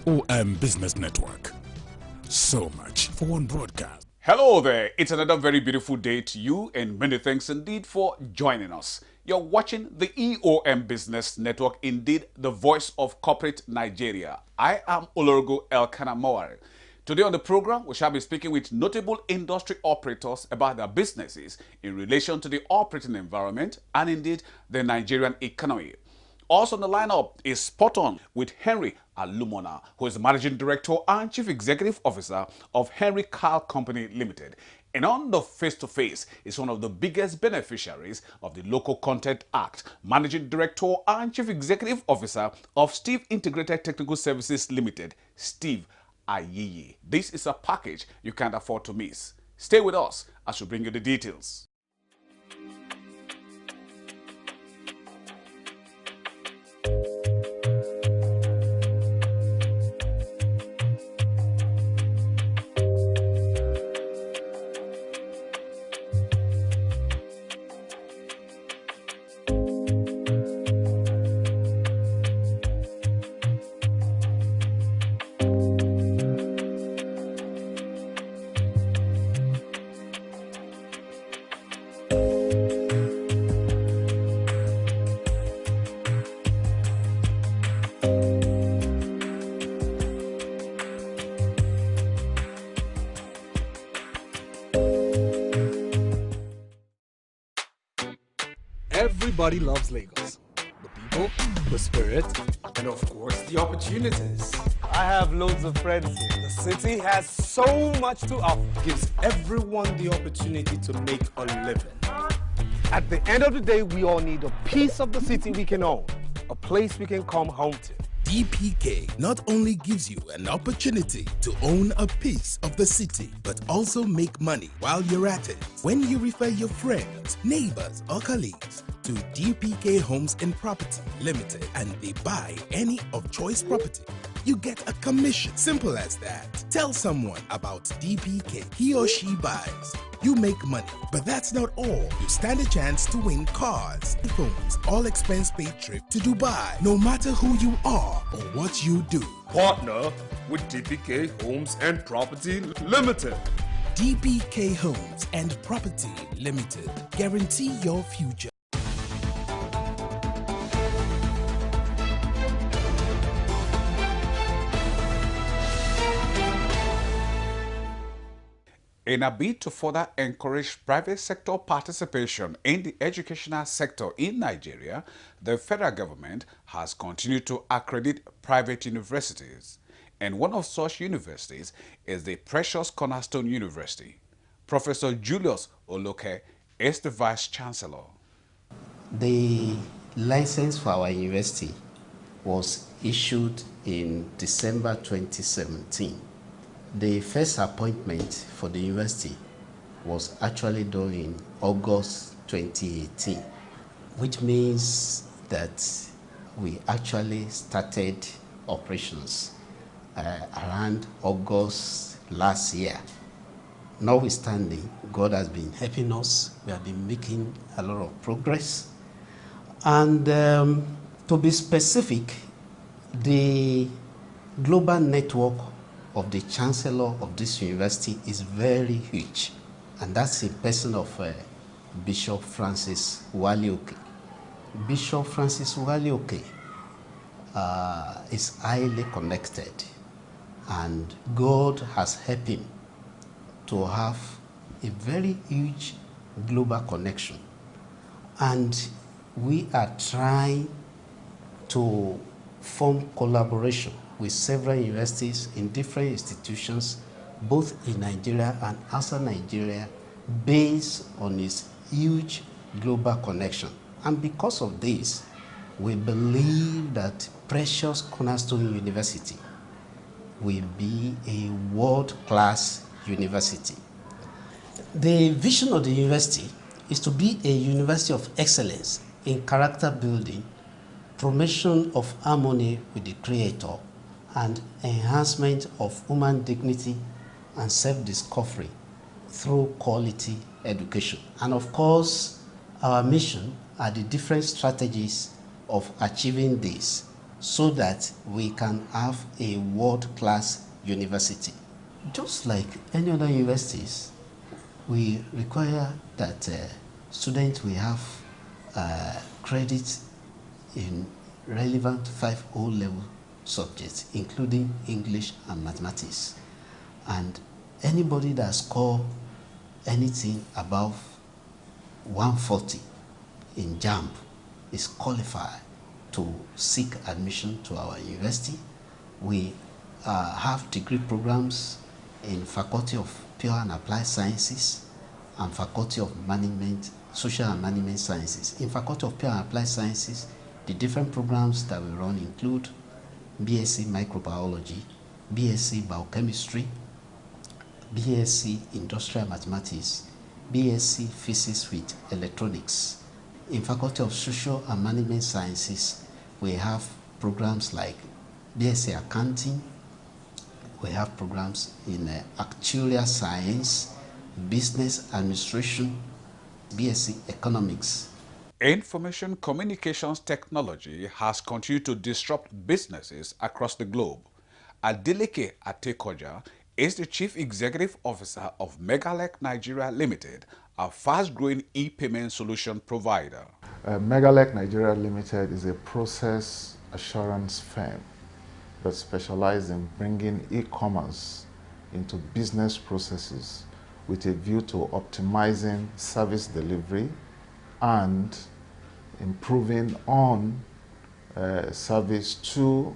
EOM Business Network. So much for one broadcast. Hello there, it's another very beautiful day to you and many thanks indeed for joining us. You're watching the EOM Business Network, indeed the voice of corporate Nigeria. I am Olorgo Elkanah Mowari. Today on the program, we shall be speaking with notable industry operators about their businesses in relation to the operating environment and indeed the Nigerian economy. Also on the lineup is Spot On with Henry Alumona, who is the Managing Director and Chief Executive Officer of Henry KARLL Company Limited. And on the face-to-face is one of the biggest beneficiaries of the Local Content Act, Managing Director and Chief Executive Officer of Steve Integrated Technical Services Limited, Steve Ayiyi. This is a package you can't afford to miss. Stay with us as we bring you the details. Everybody loves Lagos. The people, the spirit, and of course, the opportunities. I have loads of friends here. The city has so much to offer. Gives everyone the opportunity to make a living. At the end of the day, we all need a piece of the city we can own, a place we can come home to. DPK not only gives you an opportunity to own a piece of the city, but also make money while you're at it. When you refer your friends, neighbors, or colleagues to DPK Homes and Property Limited and they buy any of choice property, you get a commission. Simple as that. Tell someone about DPK. He or she buys. You make money. But that's not all. You stand a chance to win cars, phones, all expense paid trip to Dubai. No matter who you are or what you do. Partner with DPK Homes and Property Limited. DPK Homes and Property Limited. Guarantee your future. In a bid to further encourage private sector participation in the educational sector in Nigeria, the federal government has continued to accredit private universities. And one of such universities is the precious Cornerstone University. Professor Julius Oloke is the Vice Chancellor. The license for our university was issued in December 2017. The first appointment for the university was actually done in August 2018, which means that we actually started operations around August last year. Notwithstanding, God has been helping us. We have been making a lot of progress. And to be specific, the global network of the Chancellor of this university is very huge, and that's in person of Bishop Francis Walioke. Bishop Francis Walioke is highly connected, and God has helped him to have a very huge global connection. And we are trying to form collaboration with several universities in different institutions, both in Nigeria and outside Nigeria, based on its huge global connection. And because of this, we believe that precious Cornerstone University will be a world-class university. The vision of the university is to be a university of excellence in character building, promotion of harmony with the Creator, and enhancement of human dignity and self-discovery through quality education. And of course, our mission are the different strategies of achieving this. so that we can have a world-class university. Just like any other universities, we require that students will have credits in relevant 5 O-level subjects, including English and mathematics. And anybody that score anything above 140 in JAMB is qualified to seek admission to our university. We have degree programs in Faculty of Pure and Applied Sciences and Faculty of Management, Social and Management Sciences. In Faculty of Pure and Applied Sciences, the different programs that we run include BSc Microbiology, BSc Biochemistry, BSc Industrial Mathematics, BSc Physics with Electronics. In Faculty of Social and Management Sciences, we have programs like BSc Accounting. We have programs in Actuarial Science, Business Administration, BSc Economics. Information communications technology has continued to disrupt businesses across the globe. Adeleke Atekoja is the Chief Executive Officer of MEGALEK Nigeria Limited, a fast-growing e-payment solution provider. MEGALEK Nigeria Limited is a process assurance firm that specializes in bringing e-commerce into business processes with a view to optimizing service delivery and improving on service to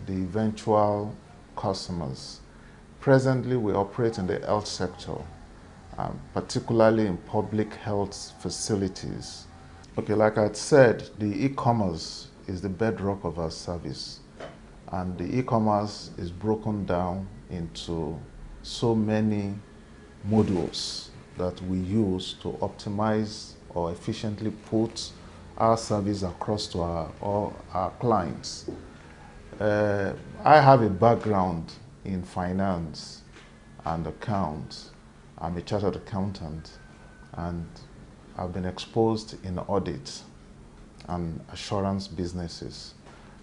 the eventual customers. Presently, we operate in the health sector, particularly in public health facilities. Okay, like I said, the e-commerce is the bedrock of our service, and the e-commerce is broken down into so many modules that we use to optimize or efficiently put our service across to all our clients. I have a background in finance and accounts. I'm a chartered accountant, and I've been exposed in audit and assurance businesses.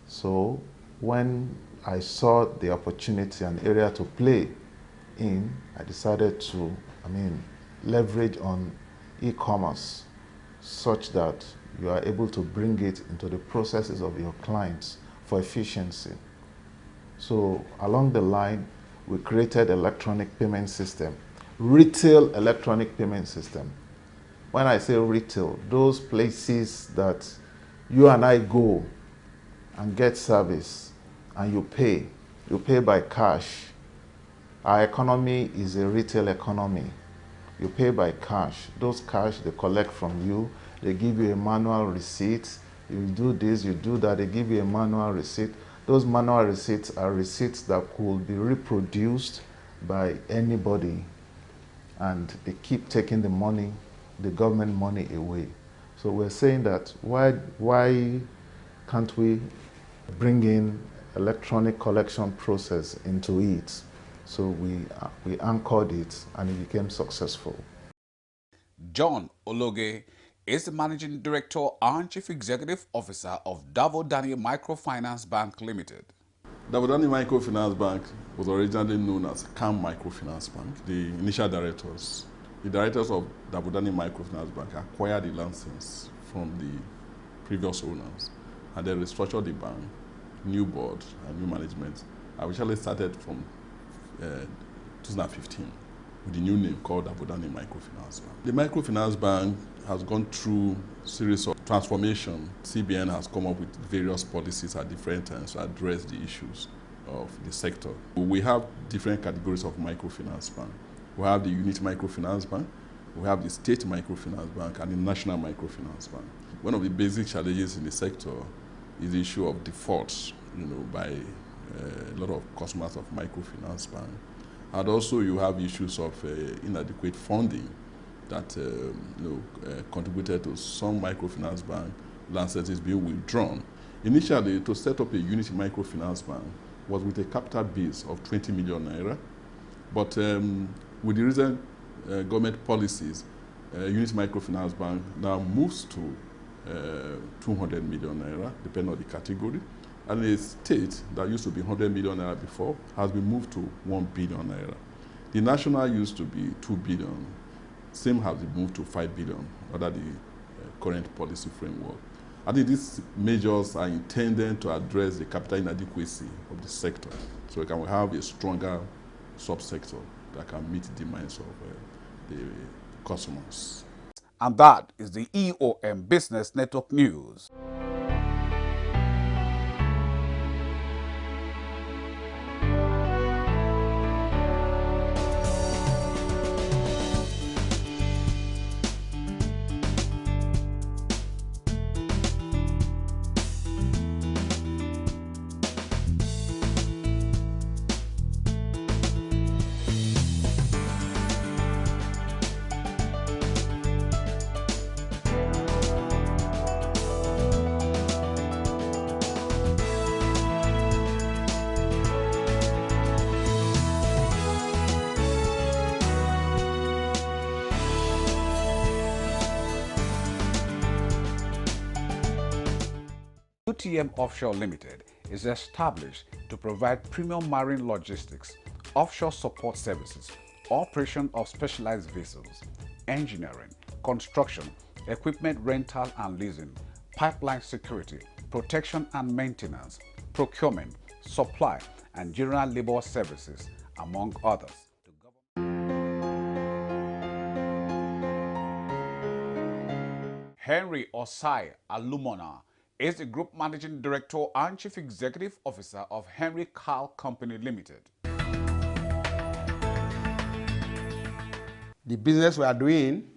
So when I saw the opportunity and area to play in, I decided to, leverage on e-commerce such that you are able to bring it into the processes of your clients for efficiency. So along the line, we created electronic payment system, retail electronic payment system. When I say retail, those places that you and I go and get service and you pay by cash. Our economy is a retail economy. You pay by cash. Those cash they collect from you, they give you a manual receipt. You do this, you do that, they give you a manual receipt. Those manual receipts are receipts that could be reproduced by anybody, and they keep taking the money, the government money away. So we're saying that why can't we bring in electronic collection process into it? So we anchored it and it became successful. John Ologe is the Managing Director and Chief Executive Officer of DAVODANI Microfinance Bank Limited. DAVODANI Microfinance Bank was originally known as KARLL Microfinance Bank. The initial directors, the directors of DAVODANI Microfinance Bank acquired the license from the previous owners, and they restructured the bank, new board and new management. I actually started from 2015 with the new name called DAVODANI Microfinance Bank. The Microfinance Bank has gone through a series of transformation. CBN has come up with various policies at different times to address the issues of the sector. We have different categories of microfinance bank. We have the unit microfinance bank, we have the state microfinance bank, and the national microfinance bank. One of the basic challenges in the sector is the issue of defaults, by a lot of customers of microfinance bank. And also you have issues of inadequate funding that contributed to some microfinance bank licenses being withdrawn. Initially, to set up a unit microfinance bank was with a capital base of 20 million naira, but with the recent government policies, unit microfinance bank now moves to 200 million naira, depending on the category. And a state that used to be 100 million naira before has been moved to 1 billion naira. The national used to be 2 billion. Same has been moved to 5 billion under the current policy framework. I think these measures are intended to address the capital inadequacy of the sector, so we can have a stronger subsector that can meet the demands of the customers. And that is the EOM Business Network News. UTMOFFSHORE Limited is established to provide premium marine logistics, offshore support services, operation of specialized vessels, engineering, construction, equipment rental and leasing, pipeline security, protection and maintenance, procurement, supply, and general labor services, among others. Henry Osai Alumona is the Group Managing Director and Chief Executive Officer of Henry KARLL Company Limited. The business we are doing,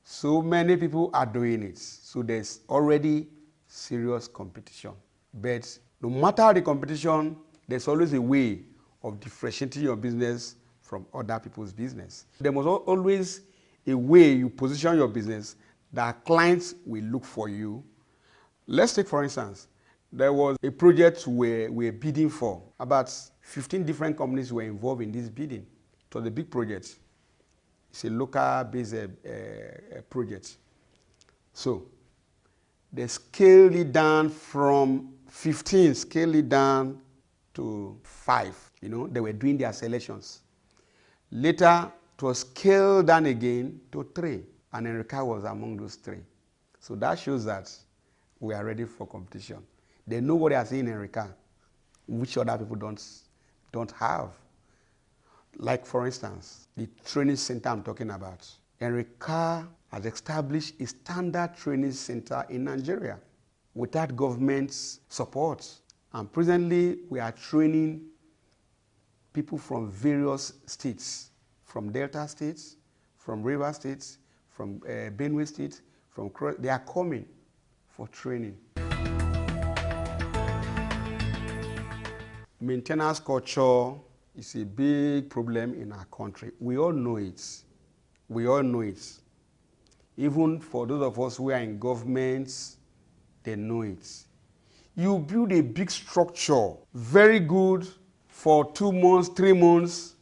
so many people are doing it. So there's already serious competition. But no matter the competition, there's always a way of differentiating your business from other people's business. There must always a way you position your business that clients will look for you. Let's take, for instance, there was a project we're bidding for. About 15 different companies were involved in this bidding. It was a big project. It's a local-based project. So they scaled it down from 15, scaled it down to 5. You know, they were doing their selections. Later, it was scaled down again to 3, and Enrica was among those 3. So that shows that we are ready for competition. They know what they are saying in Enrica, which other people don't have. Like, for instance, the training center I'm talking about. Enrica has established a standard training center in Nigeria without government's support. And presently, we are training people from various states, from Delta states, from River states, from Benue State, they are coming for training. Maintenance culture is a big problem in our country. We all know it. We all know it. Even for those of us who are in governments, they know it. You build a big structure, very good for 2 months, 3 months.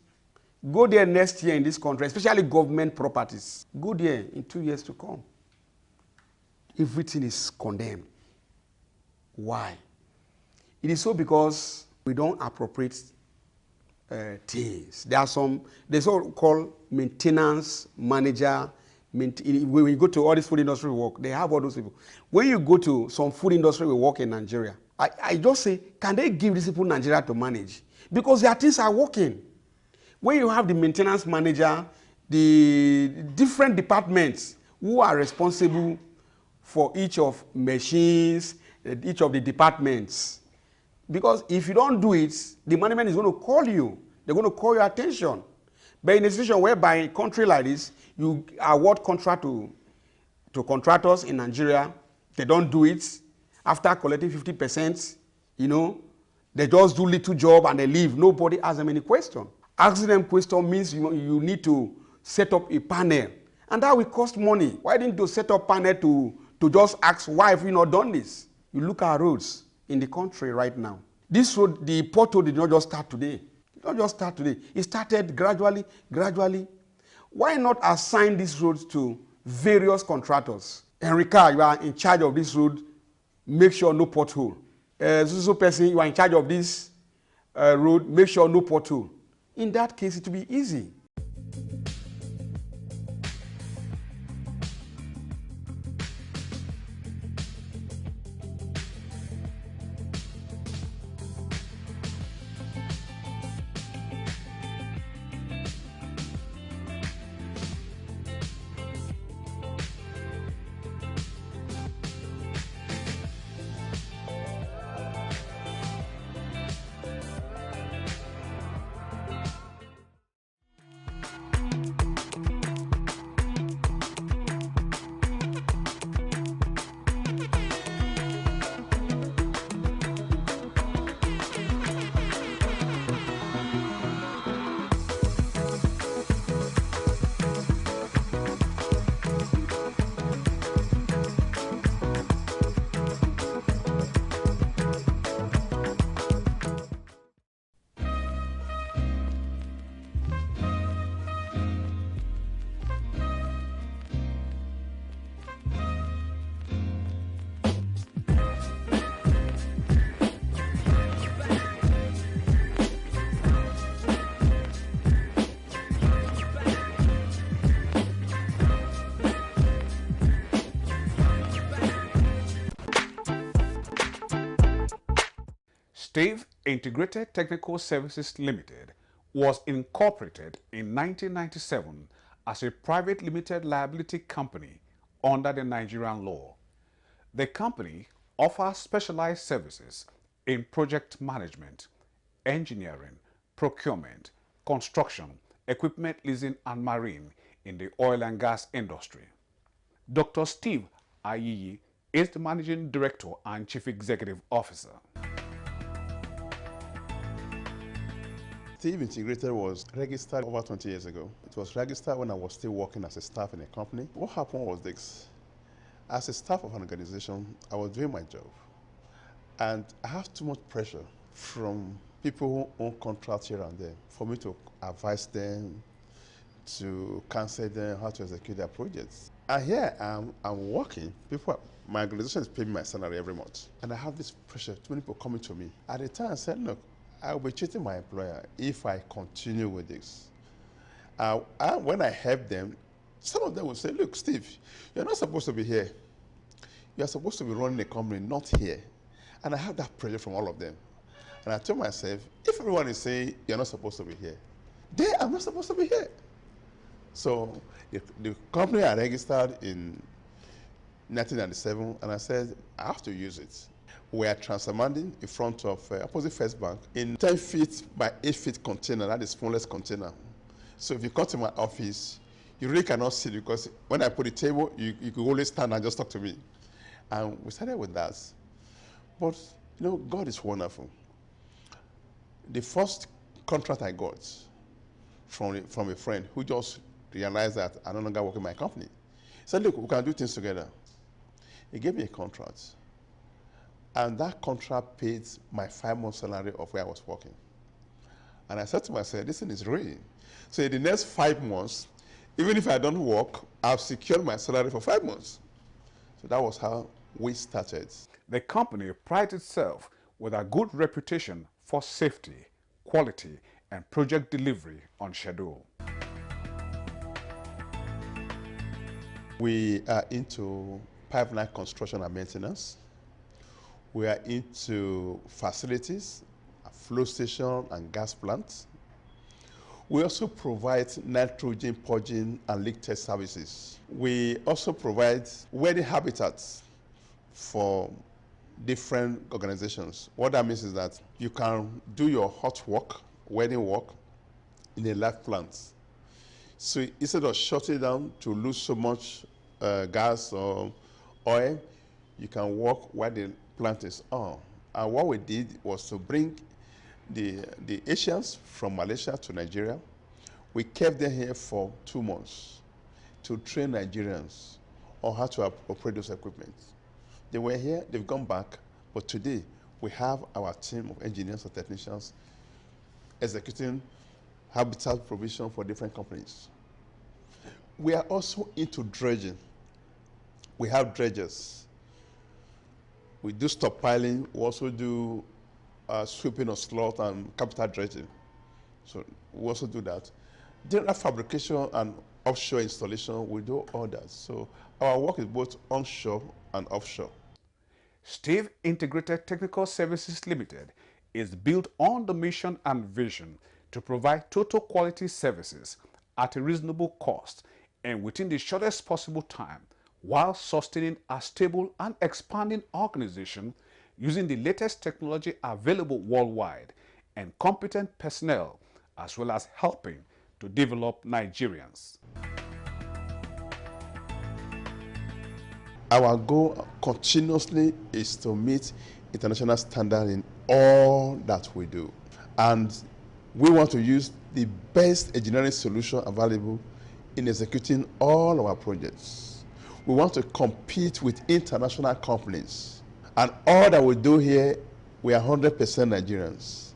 Go there next year in this country, especially government properties. Go there in 2 years to come. Everything is condemned. Why? It is so because we don't appropriate things. There are some, they so-called maintenance manager. When you go to all this food industry work, they have all those people. When you go to some food industry work in Nigeria, I just say, can they give these people Nigeria to manage? Because their things are working. When you have the maintenance manager, the different departments who are responsible for each of machines, each of the departments. Because if you don't do it, the management is going to call you. They're going to call your attention. But in a situation whereby in a country like this, you award contract to contractors in Nigeria, they don't do it. After collecting 50%, you know, they just do little job and they leave. Nobody asks them any question. Asking them question means you need to set up a panel. And that will cost money. Why didn't you set up panel to just ask, why have you not done this? You look at roads in the country right now. This road, the pothole did not just start today. It did not just start today. It started gradually. Why not assign these roads to various contractors? Enrica, you are in charge of this road. Make sure no pothole. so person, you are in charge of this road, make sure no pothole. In that case, it will be easy. Steve Integrated Technical Services Limited was incorporated in 1997 as a private limited liability company under the Nigerian law. The company offers specialized services in project management, engineering, procurement, construction, equipment leasing and marine in the oil and gas industry. Dr. Steve Ayiyi is the Managing Director and Chief Executive Officer. Steve Integrated was registered over 20 years ago. It was registered when I was still working as a staff in a company. What happened was this. As a staff of an organization, I was doing my job. And I have too much pressure from people who own contracts here and there for me to advise them, to counsel them how to execute their projects. And here I'm working. My organization is paying my salary every month. And I have this pressure, too many people coming to me. At the time I said, look, I will be cheating my employer if I continue with this. When I help them, some of them will say, look, Steve, you're not supposed to be here. You're supposed to be running a company, not here. And I have that pressure from all of them. And I told myself, if everyone is saying you're not supposed to be here, then I'm not supposed to be here. So the company I registered in 1997, and I said, I have to use it. We are transforming in front of opposite First Bank in 10 feet by 8 feet container, that is smallest container. So if you come to my office, you really cannot sit because when I put the table, you could always stand and just talk to me. And we started with that. But, you know, God is wonderful. The first contract I got from a friend who just realized that I no longer work in my company. He said, look, we can do things together. He gave me a contract. And that contract paid my 5-month salary of where I was working. And I said to myself, this thing is real. So in the next 5 months, even if I don't work, I've secured my salary for 5 months. So that was how we started. The company prides itself with a good reputation for safety, quality, and project delivery on schedule. We are into pipeline construction and maintenance. We are into facilities, flow station and gas plants. We also provide nitrogen purging and leak test services. We also provide wedding habitats for different organizations. What that means is that you can do your hot work, wedding work, in a live plant. So instead of shutting down to lose so much gas or oil, you can work while the plant is on. And what we did was to bring the Asians from Malaysia to Nigeria. We kept them here for 2 months to train Nigerians on how to operate those equipment. They were here, they've gone back, but today we have our team of engineers and technicians executing habitat provision for different companies. We are also into dredging. We have dredgers. We do stockpiling. We also do sweeping of slot and capital dredging. So we also do that. General fabrication and offshore installation, we do all that. So our work is both onshore and offshore. Steve Integrated Technical Services Limited is built on the mission and vision to provide total quality services at a reasonable cost and within the shortest possible time, while sustaining a stable and expanding organization using the latest technology available worldwide and competent personnel, as well as helping to develop Nigerians. Our goal continuously is to meet international standards in all that we do. And we want to use the best engineering solution available in executing all our projects. We want to compete with international companies. And all that we do here, we are 100% Nigerians.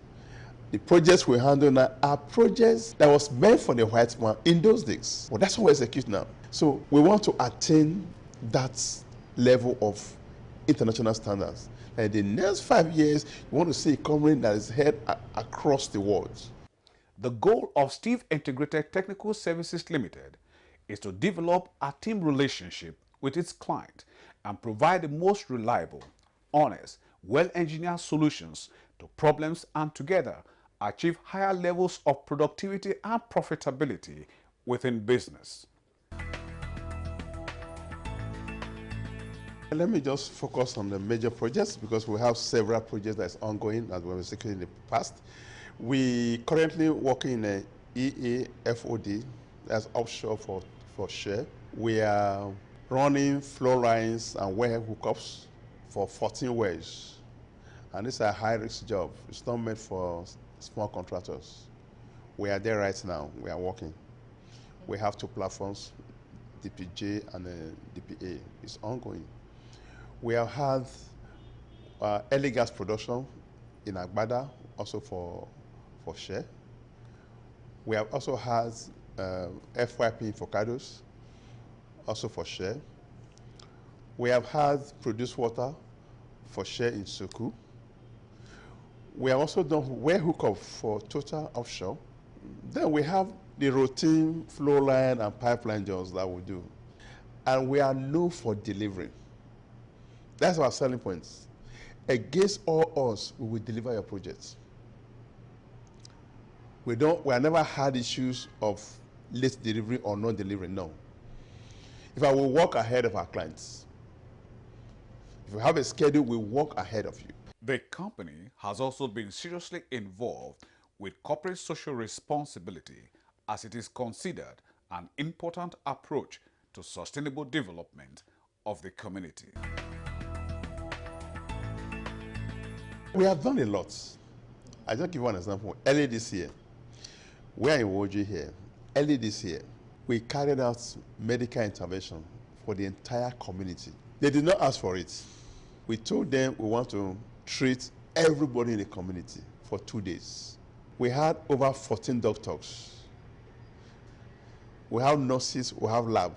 The projects we handle now are projects that was meant for the white man in those days. Well, that's what we execute now. So we want to attain that level of international standards. And in the next 5 years, you want to see a company that is heard across the world. The goal of Steve Integrated Technical Services Limited is to develop a team relationship with its client and provide the most reliable, honest, well-engineered solutions to problems, and together achieve higher levels of productivity and profitability within business. Let me just focus on the major projects because we have several projects that's ongoing that we have executed in the past. We currently working in a EAFOD, that's offshore for share. We are running flow lines and wellhead hookups for 14 wells. And it's a high-risk job. It's not meant for small contractors. We are there right now. We are working. We have 2 platforms, DPJ and DPA. It's ongoing. We have had early gas production in Agbada, also for share. We have also had FYP in Focados, also for share. We have had produced water for share in Soku. We have also done well hookup for Total offshore. Then we have the routine flow line and pipeline jobs that we do. And we are known for delivering. That's our selling points. Against all odds, we will deliver your projects. We have never had issues of late delivery or non delivery, no. If I will walk ahead of our clients. If you have a schedule, we walk ahead of you. The company has also been seriously involved with corporate social responsibility, as it is considered an important approach to sustainable development of the community. We have done a lot. I'll just give one example. Early this year, we are in Woji here. Early this year, we carried out medical intervention for the entire community. They did not ask for it. We told them we want to treat everybody in the community for 2 days. We had over 14 doctors. We have nurses, we have lab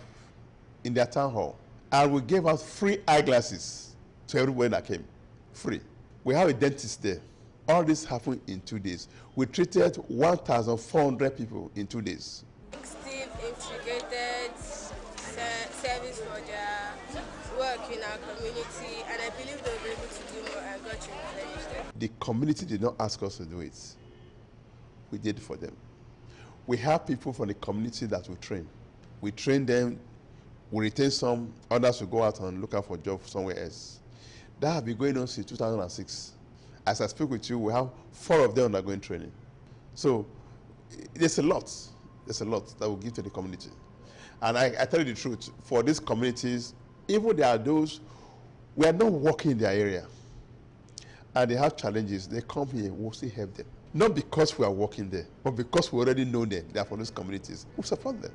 in their town hall. And we gave out free eyeglasses to everybody that came, free. We have a dentist there. All this happened in 2 days. We treated 1,400 people in 2 days. Steve Integrated service for their work in our community, and I believe they'll be able to do more and God should replenish them. The community did not ask us to do it. We did it for them. We have people from the community that we train. We train them, we retain some, others will go out and look out for jobs somewhere else. That has been going on since 2006. As I speak with you, we have 4 of them that are going training. So there's a lot that we give to the community. And I tell you the truth, for these communities, even there are those, we are not working in their area. And they have challenges, they come here, we'll still help them. Not because we are working there, but because we already know them, they are from these communities. We support them.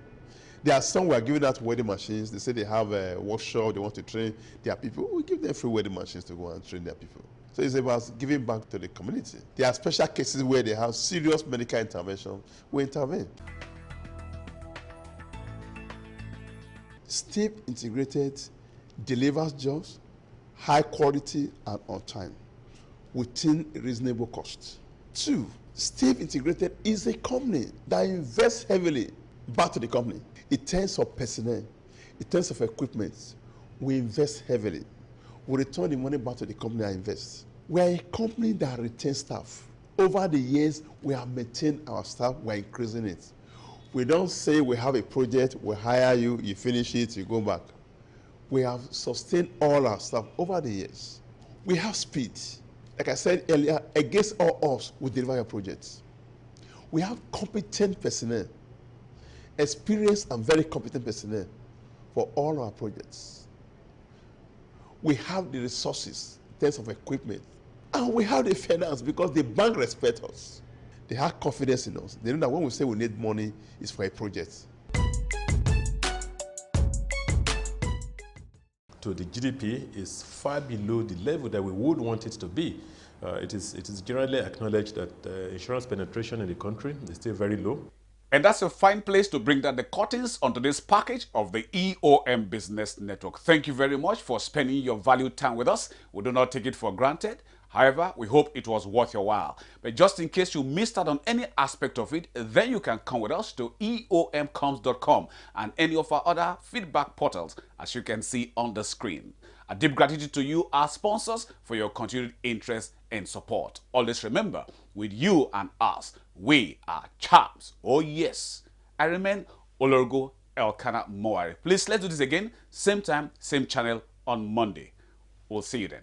There are some who are giving out welding machines. They say they have a workshop, they want to train their people. We give them free welding machines to go and train their people. So it's about giving back to the community. There are special cases where they have serious medical intervention. We intervene. Steve Integrated delivers jobs, high quality and on time, within a reasonable cost. 2, Steve Integrated is a company that invests heavily back to the company. In terms of personnel, in terms of equipment, we invest heavily. We return the money back to the company and invest. We are a company that retains staff. Over the years, we have maintained our staff, we are increasing it. We don't say we have a project, we hire you, you finish it, you go back. We have sustained all our staff over the years. We have speed. Like I said earlier, against all odds, we deliver your projects. We have competent personnel, experienced and very competent personnel for all our projects. We have the resources in terms of equipment, and we have the finance because the bank respects us. They have confidence in us. They know that when we say we need money, it's for a project. To the GDP is far below the level that we would want it to be. It is generally acknowledged that insurance penetration in the country is still very low. And that's a fine place to bring down the curtains onto this package of the EOM Business Network. Thank you very much for spending your valued time with us. We do not take it for granted. However, we hope it was worth your while. But just in case you missed out on any aspect of it, then you can come with us to eomcoms.com and any of our other feedback portals, as you can see on the screen. A deep gratitude to you, our sponsors, for your continued interest and support. Always remember, with you and us, we are champs. Oh yes. I remain Olorgo Elkanah Moari. Please, let's do this again. Same time, same channel on Monday. We'll see you then.